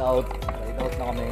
out. Ride out na kami.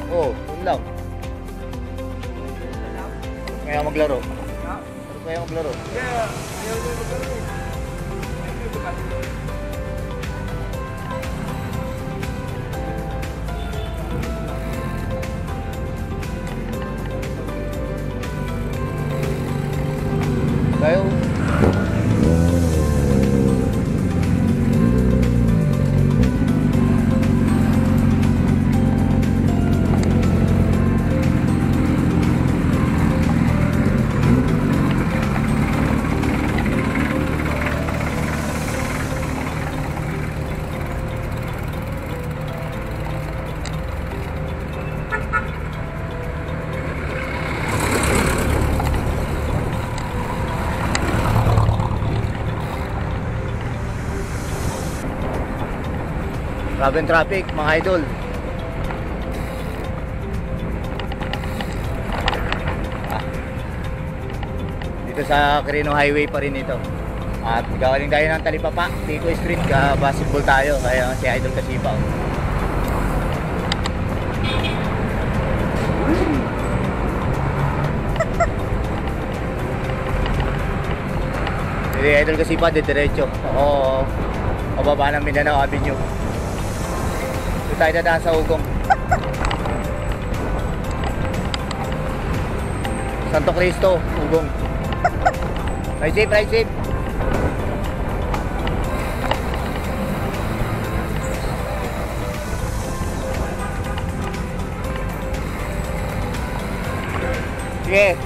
Oo, yun lang. Kaya maglaro. Kaya maglaro. Kayo. Grabe ang traffic mga idol. Dito sa Quirino Highway pa rin ito. At gawaling tayo ng Talipapa, Pico Street, basketball tayo. Kaya si Idol Kasipa. Si Idol Kasipa, diretso. Oo, pababa ng Mindanao Avenue. Dito tayo dadaan sa Ugong. Santo Cristo, Ugong. Ride safe, ride safe. Sige.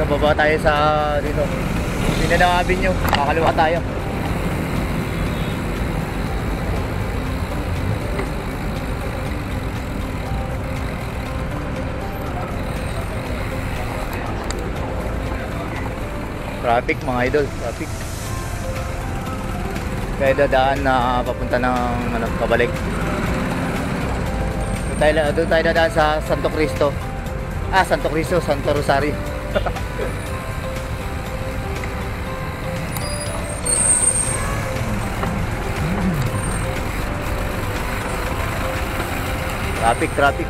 Baba tayo sa dito Mindanao Avenue, makakaliwa tayo. Traffic mga idol, traffic. Kaya dadaan na papunta ng pabalik. Doon tayo dadaan sa Santo Cristo. Santo Cristo, Santo Rosario. Traffic.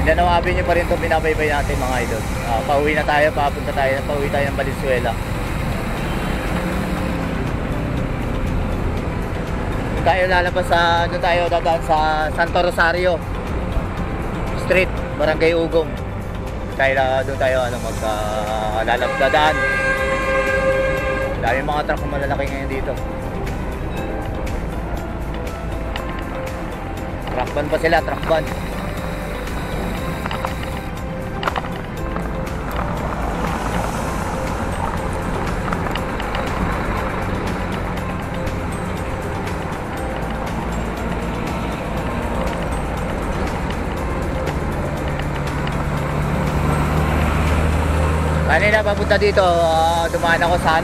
Mindanao Avenue pa rin ito binabaybay natin mga idol. Pauwi na tayo, pauwi tayo ng Valenzuela. Tayo lalabas doon tayo dadaan sa Santo Rosario Street, Barangay Ugong. Doon tayo dadaan. Dami mga truck malalaki ngayon dito. Truck van pa sila, truck van. Kanina papunta dito, dumaan ako sa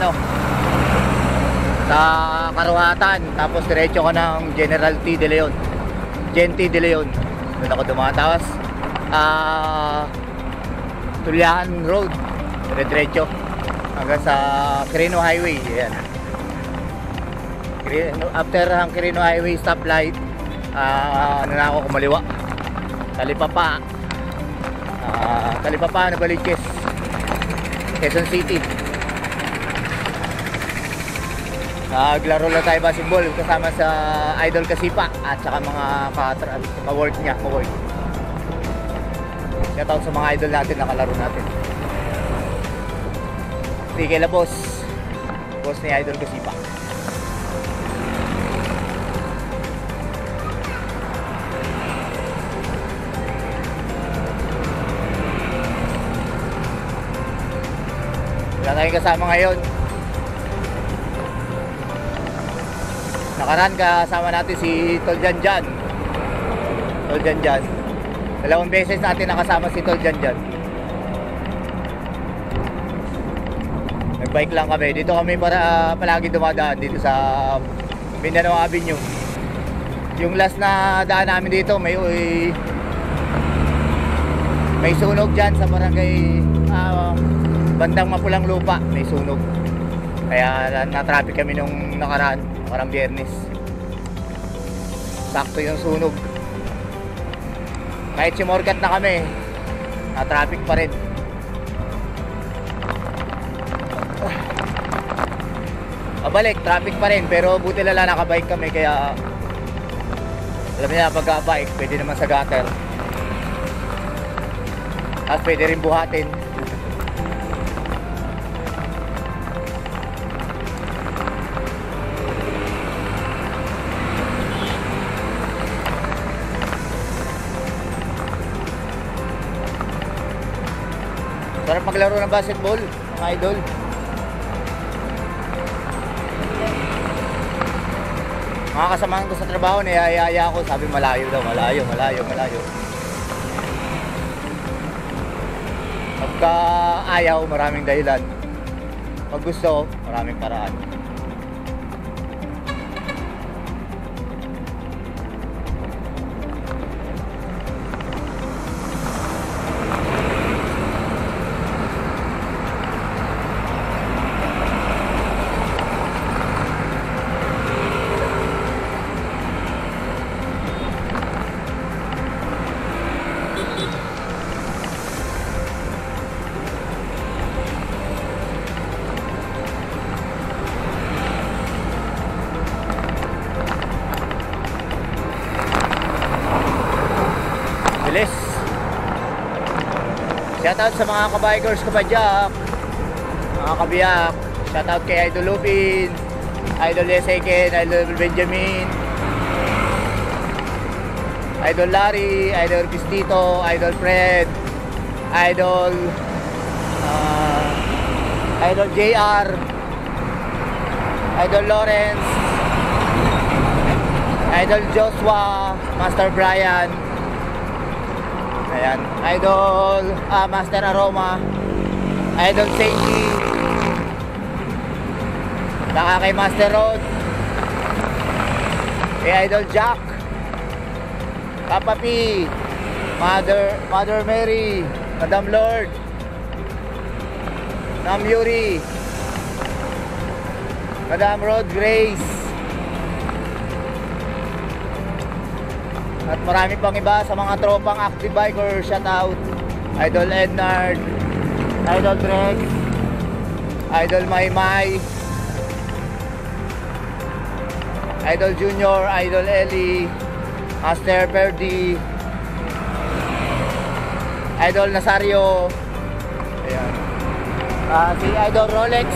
sa Karuhatan, tapos diretso ko ng General T. De Leon, Gen T. De Leon. Doon ako dumaan, tapos Tulihan Road, diretso hanggang sa Quirino Highway. Ayan. After ang Quirino Highway stoplight, na ako kumaliwa, Talipapa, Novaliches, Quezon City. Naglaro lang tayo basketball kasama sa Idol Kasipa at saka mga ka-work niya, ka-work. Shoutout sa mga idol natin, nakalaro natin. Sige la boss ni Idol Kasipa. Wala tayong kasama ngayon. Nakaraan kasama natin si Tol Janjan. Dalawang beses natin nakasama si Tol Janjan. Nagbike lang kami. Dito kami palagi dumadaan dito sa Mindanao Avenue. Yung last na daan namin dito may sunog dyan sa barangay bandang Mapulang Lupa, may sunog. Kaya na-traffic kami nung nakaraan Biyernes. Sakto yung sunog. Kahit sumorgat na kami, na-traffic pa rin. Pabalik, traffic pa rin. Pero buti lala nakabike kami, kaya alam niya pagka-bike, pwede naman sa gutter. At pwede rin buhatin. Sarap maglaro ng basketball, mga idol. Mga kasamahan ko sa trabaho, niyayaya ako, sabi malayo daw, malayo. Pagka ayaw, maraming dahilan. Pag gusto, maraming paraan. Shoutout sa mga kabikers, kabadyak, mga kabiyak. Shoutout kay Idol Lupin, Idol Yeseken, Idol Benjamin, Idol Larry, Idol Pistito, Idol Fred, Idol JR, Idol Lawrence, Idol Joshua, Master Brian. Ayan, Idol Master Aroma, Idol Seiji, saka kay Master Rod, kay Idol Jack, Papa P, Mother Mary, Madam Lord, Nam Yuri, Madam Rod Grace, At marami pang iba sa mga tropang active biker. Shout out Idol Ednard, Idol Drex, Idol Maymay, Idol Junior, Idol Eli, Master Perdi, Idol Nazario, ayan. Si Idol Rolex,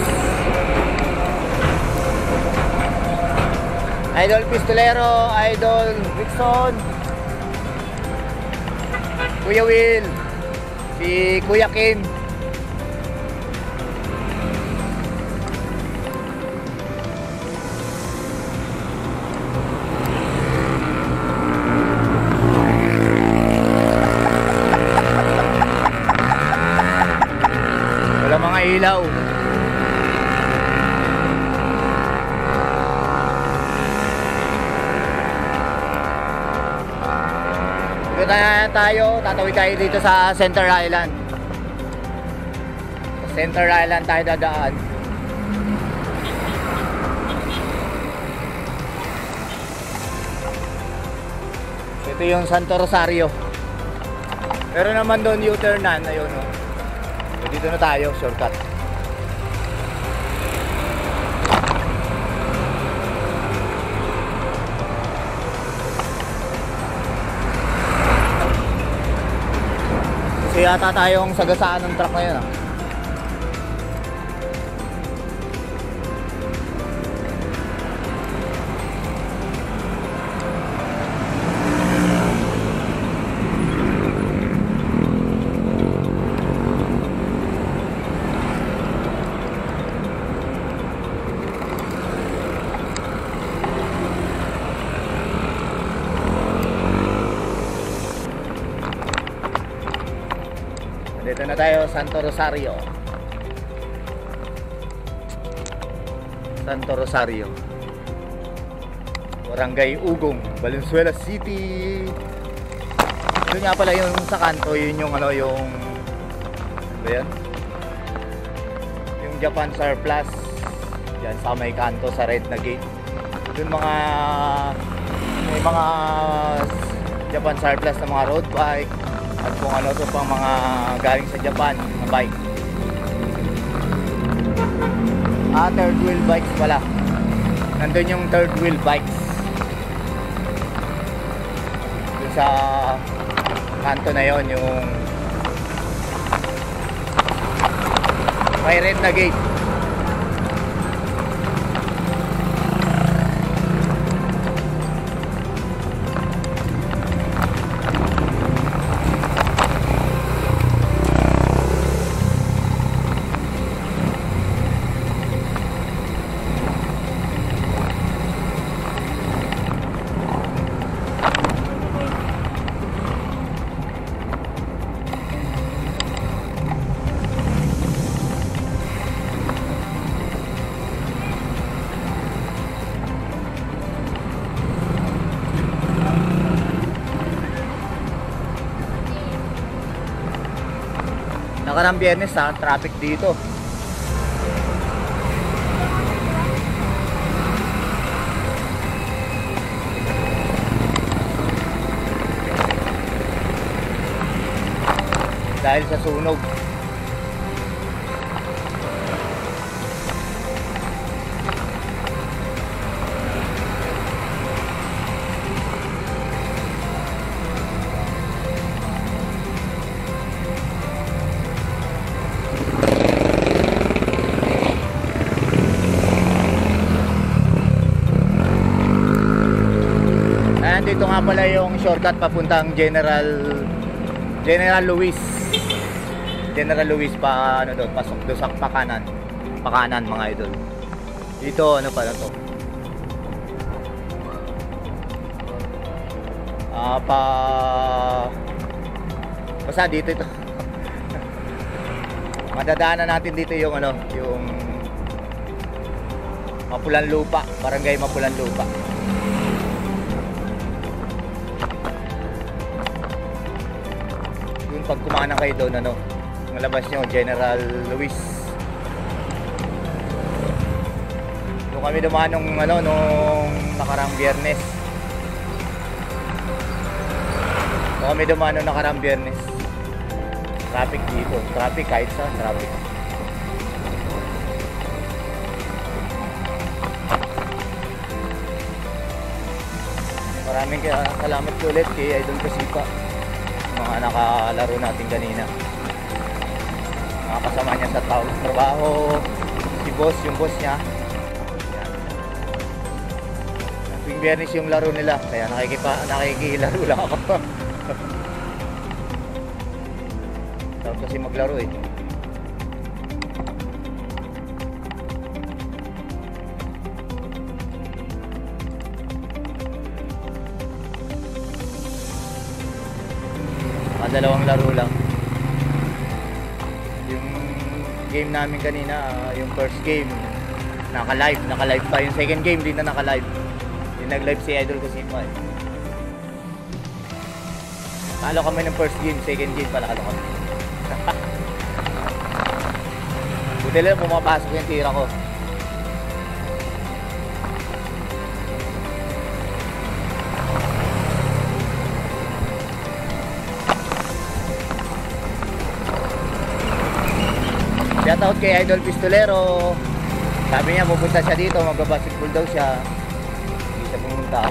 Idol Pistolero, Idol Rickson, Kuya Will, si Kuya Kim, wala mga ilaw. Dito na tayo, tatawid tayo dito sa Center Island. Sa Center Island tayo dadaan. Ito yung Santo Rosario. Pero naman doon U-turnan, ayun o. Dito na tayo, shortcut. Kasi yata tayong sagasaan ng truck ngayon ah. Dito na tayo, Santo Rosario. Santo Rosario, Barangay Ugong, Valenzuela City. Ito nga pala yung sa kanto, yun yung ano, yung ano ba yan? Yung Japan Surplus. Yan sa may kanto sa red na gate. Yung mga may mga Japan Surplus na mga road bike at kung ano to pang mga galing sa Japan na bike. Third wheel bikes pala. Nandun yung third wheel bikes dun sa kanto na yon, yung may red na gate. Nakarang Biyernes ha, traffic dito. Dahil sa sunog. Dito nga pala yung shortcut papuntang General Luis. General Luis pa ano doon, pasok doon sa Pakanan mga idol. Dito ano pala to? Basta dito ito. Madadaanan natin dito yung ano, yung Mapulan Lupa, Barangay Mapulan Lupa. Pag kumana kayo doon, ano, malabas nyo General Luis. Doon kami dumaan nung nakarang Biyernes. kami dumano nakarang Biyernes. Traffic dito. Traffic kahit saan. Traffic. Maraming salamat ulit kay Idol Kasipa. Mga nakalaro natin kanina. Mga kasama niya sa trabaho. Si boss, yung boss niya. Yan. Tuwing Biyernes yung laro nila. Kaya nakikilaro lang ako. Tapos kasi maglaro eh. Dalawang laro lang. Yung game namin kanina, yung first game naka-live pa. Yung second game din na naka-live. Yung nag-live si Idol Kasipa eh. Talo kami ng first game, second game pala kalo kami. Buti lang pumapasok yung tira ko. Shoutout kay Idol Pistolero. Sabi niya pupunta siya dito, magbabasketball daw siya. Hindi siya pumunta.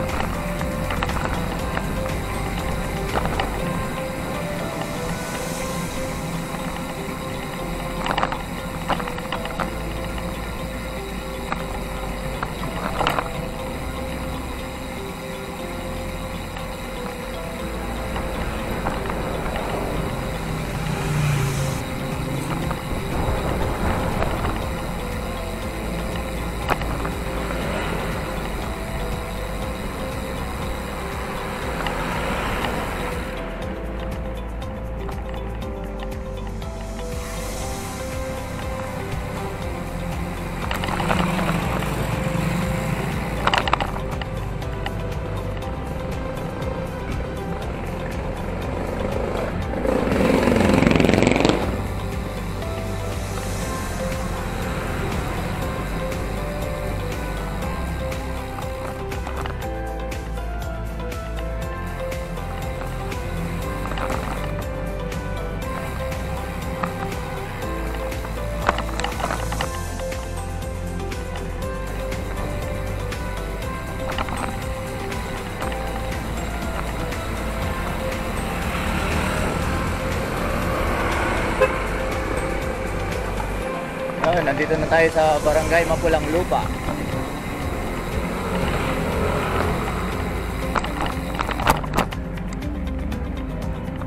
Nandito na tayo sa Barangay Mapulang Lupa.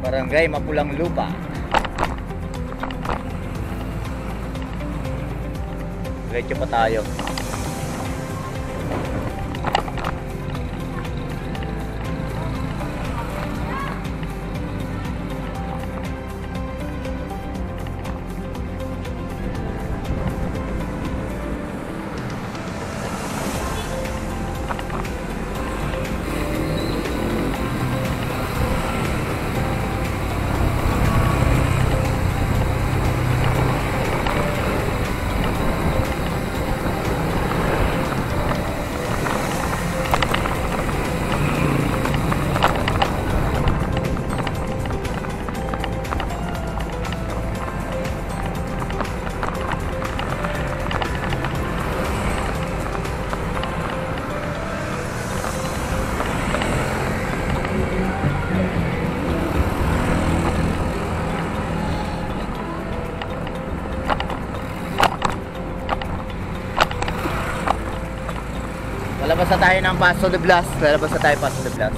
Barangay Mapulang Lupa. Diretso pa tayo. Lalabas na tayo ng Paso de Blas. Lalabas na tayo Paso de Blas.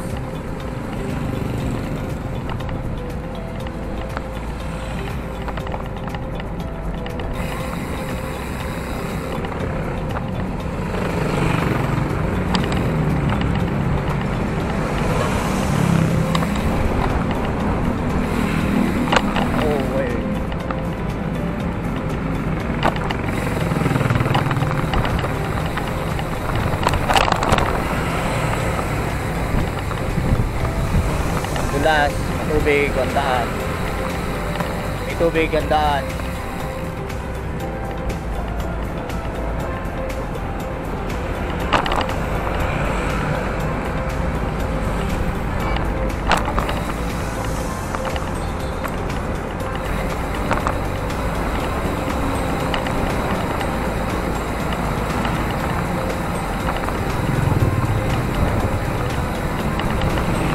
Dulas, tubig, gandaan. May tubig, gandaan.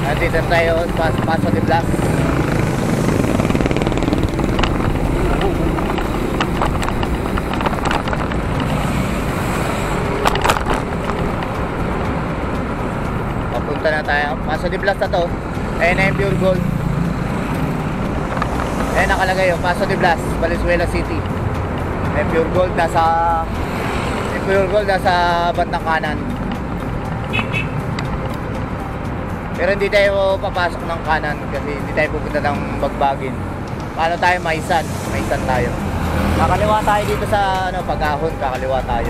Nandito na tayo sa Paso de Blas. Papunta na tayo. Paso de Blas na to. Ayan na yung Pure Gold. Ayan nakalagay yung Paso de Blas, Valenzuela City. Yung Pure Gold nasa bandang kanan. Pero hindi tayo papasok ng kanan kasi hindi tayo pupunta ng Bagbagin. Paano tayo? Maisan tayo. Kakaliwa tayo dito sa Pagahon, kakaliwa tayo.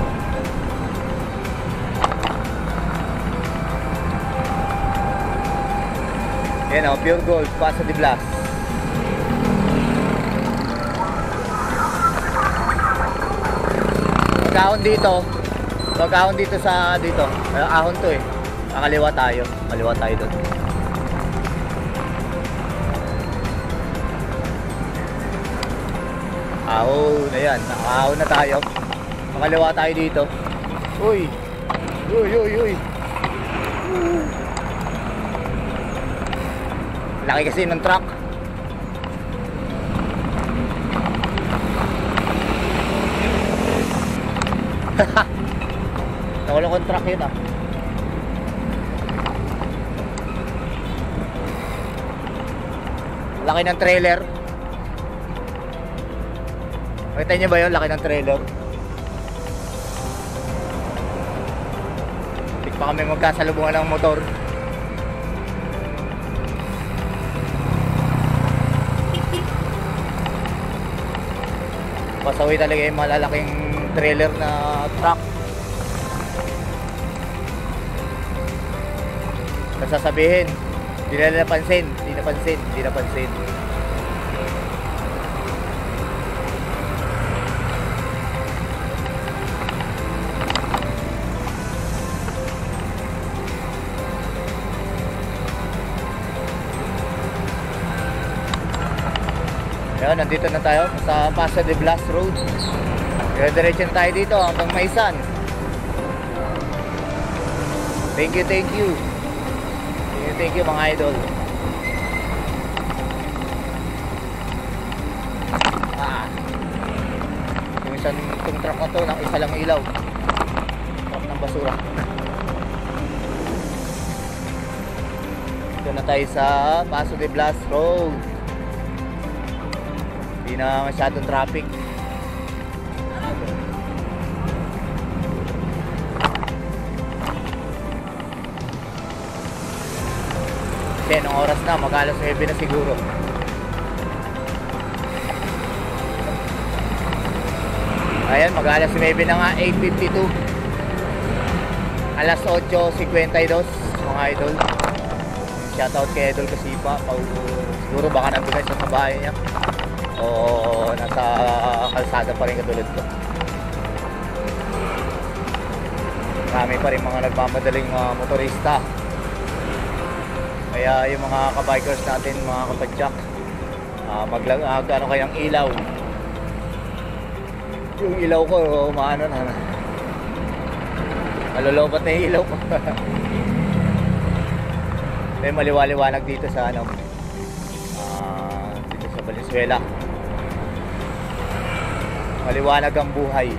Yan o, Pure Gold, Paso de Blas. Pagahon dito sa dito. Ahon to eh. Kakaliwa tayo. Kaliwa tayo doon. Ahon na yan. Ahon na tayo. Kakaliwa tayo dito. Uy. Laki kasi ng truck. Nawala kong truck yun ah. Laki ng trailer. Kita nyo ba yun? Laki ng trailer. Hindi pa kami magkasalubungan ng motor. Pasawi talaga yung malalaking trailer na truck. Sasabihin, hindi na napansin. Ayan, nandito na tayo sa Paso de Blas Road. Diretso na tayo dito hanggang Maisan. Thank you mga idol. Itong truck na to, isa lang ilaw. Truck ng basura. Dito na tayo sa Paso de Blas Road. Hindi na masyadong traffic. Kasi anong oras na? Mag-alas 9 na siguro. Ayan, mag-alas 9 na nga, 8:52. Alas 8:52 mga idol. Shoutout kay Idol Kasipa. Siguro baka nandun siya sa bahay niya o nasa kalsada pa rin katulad ko. Marami pa rin mga nagmamadaling motorista. Kaya yung mga kabikers natin, mga kapadyak, ano kayang ilaw. Yung ilaw ko, maano na. Malolobat na yung ilaw ko. May maliwaliwanag dito sa dito sa Valenzuela. Maliwanag ang buhay.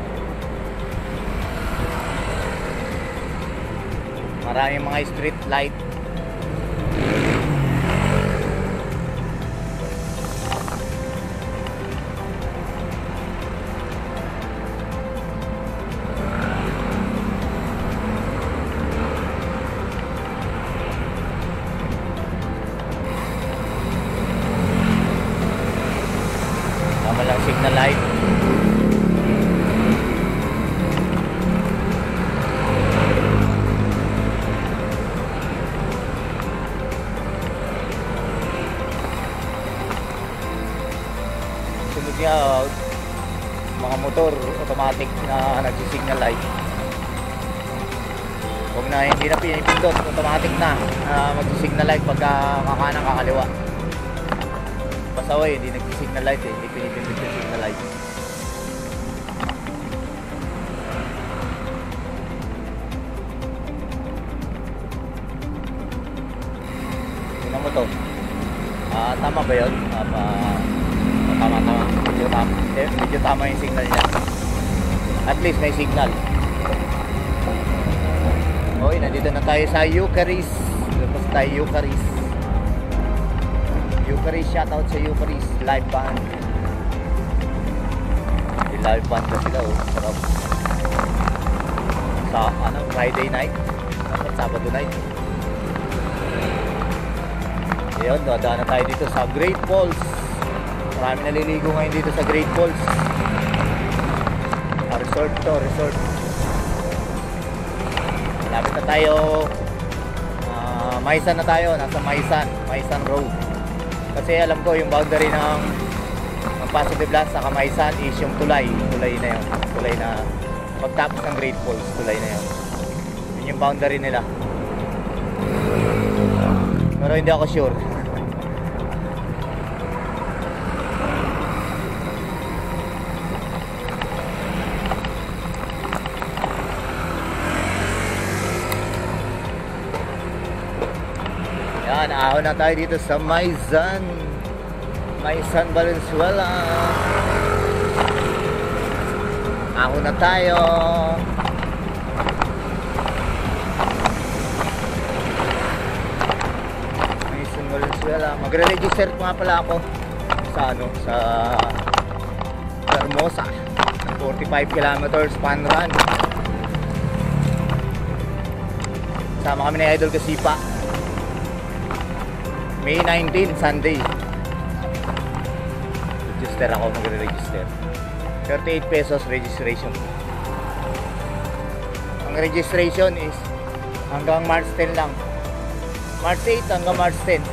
Maraming mga street light. Walang signal light. Sunod nga mga motor automatic na nagsisignal light. Huwag na, hindi na pinipindot, automatic na magsisignal light pagka kakanan kakaliwa. Pasaway, hindi nag-signal light eh, hindi pinipindot yung signal light. ko to. Tama ba yun? Tama. Medyo tama yung signal niya. At least may signal. Okay, nandito na tayo sa Eucharis. Tapos tayo Eucharis. Eucharis, shoutout sa Eucharis live band. May live band na sila, oh. Sarap. Sa Friday night. Dapat Sabado night. Ayun, dadaan na tayo dito sa Great Falls. Marami naliligo ngayon dito sa Great Falls. Resort to, resort. Malapit na tayo. Maisan na tayo. Nasa Maisan Road. Kasi alam ko yung boundary ng Paso de Blas sa Maisan is yung tulay. Tulay na yun. Tulay na pagtapos ng Great Falls. Tulay na yun. Yun yung boundary nila. Pero hindi ako sure. Yan, ahon na tayo dito sa Maisan Valenzuela. Ahon na tayo. Maisan Valenzuela. Magre-register nga pala ako sa sa Hermosa. 45 kilometers fun run. Sama kami ni Idol Kasipa. May 19, Sunday. Register ako, magre-register. 38 pesos registration. Ang registration is hanggang March 10 lang. March 8 hanggang March 10.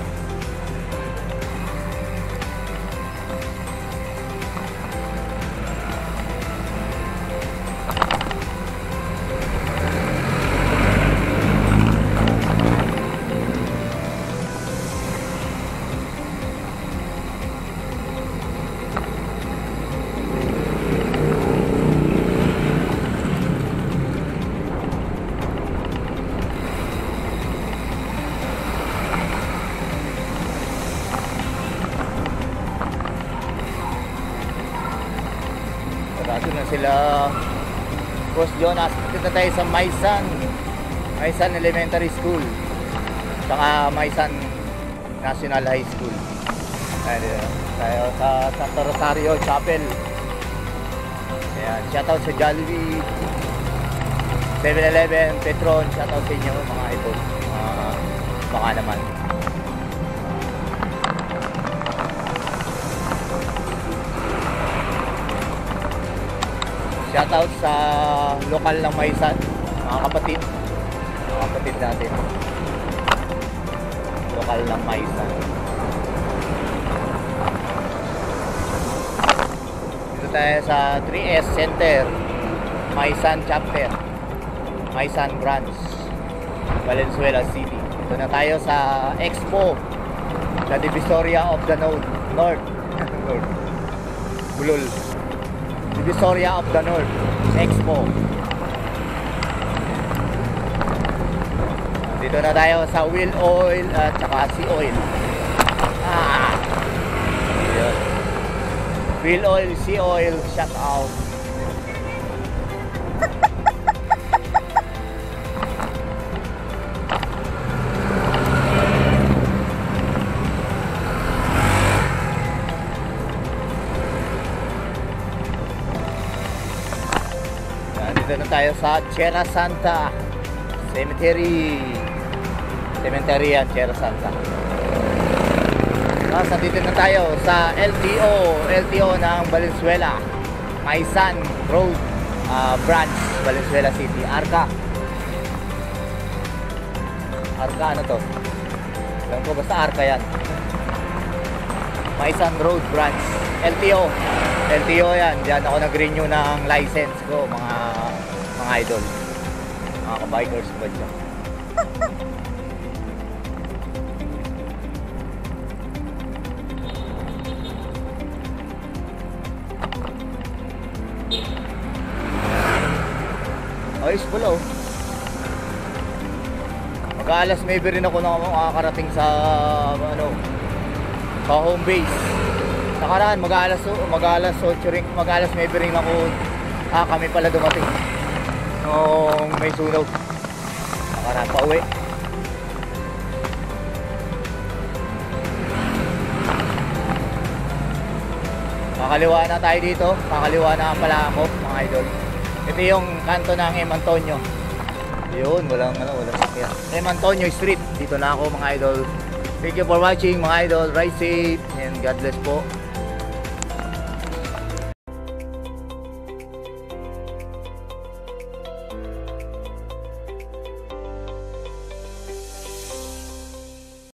Sarado na sila. Boss Jonas, dito tayo sa Maisan Elementary School, saka Maisan National High School. Tayo sa Santo Rosario Chapel. Ayan, shoutout sa Jollibee, 7-Eleven, Petron. Shoutout sa inyo mga idol. Baka naman. Shoutout sa lokal ng Maisan, mga kapatid natin. Lokal ng Maisan. Dito tayo sa 3S Center, Maisan Chapter, Maisan Branch, Valenzuela City. Dito na tayo sa Expo, sa Divisoria of the North. Bulol. Divisoria of the North Expo. Dito na tayo sa Wheel Oil at saka Sea Oil. Yun. Wheel Oil, Sea Oil, shout out. Dito na tayo sa Tierra Santa Cemetery. Cemetery Tierra Santa. Dito na tayo sa LTO ng Valenzuela, Maisan Road, Branch, Valenzuela City. Arca ano to? Alam ko basta Arca yan. Maisan Road Branch, LTO yan. Diyan ako nag-renew ng license ko, mga idol, mga kabikers ko ba dyan. Ayos pala, oh. Mag-aalas maybe rin ako na makakarating sa ano, sa home base. Nakaraan mag-aalas 8 rin, mag-aalas maybe rin ako kami pala dumating nung may sunog. Nakaraan pa uwi. Kakaliwa na tayo dito, kakaliwa na pala ako mga idol. Ito yung kanto ng M. Antonio. Yun, walang sakyan. M. Antonio Street, dito na ako mga idol. Thank you for watching mga idol. Ride safe and God bless po.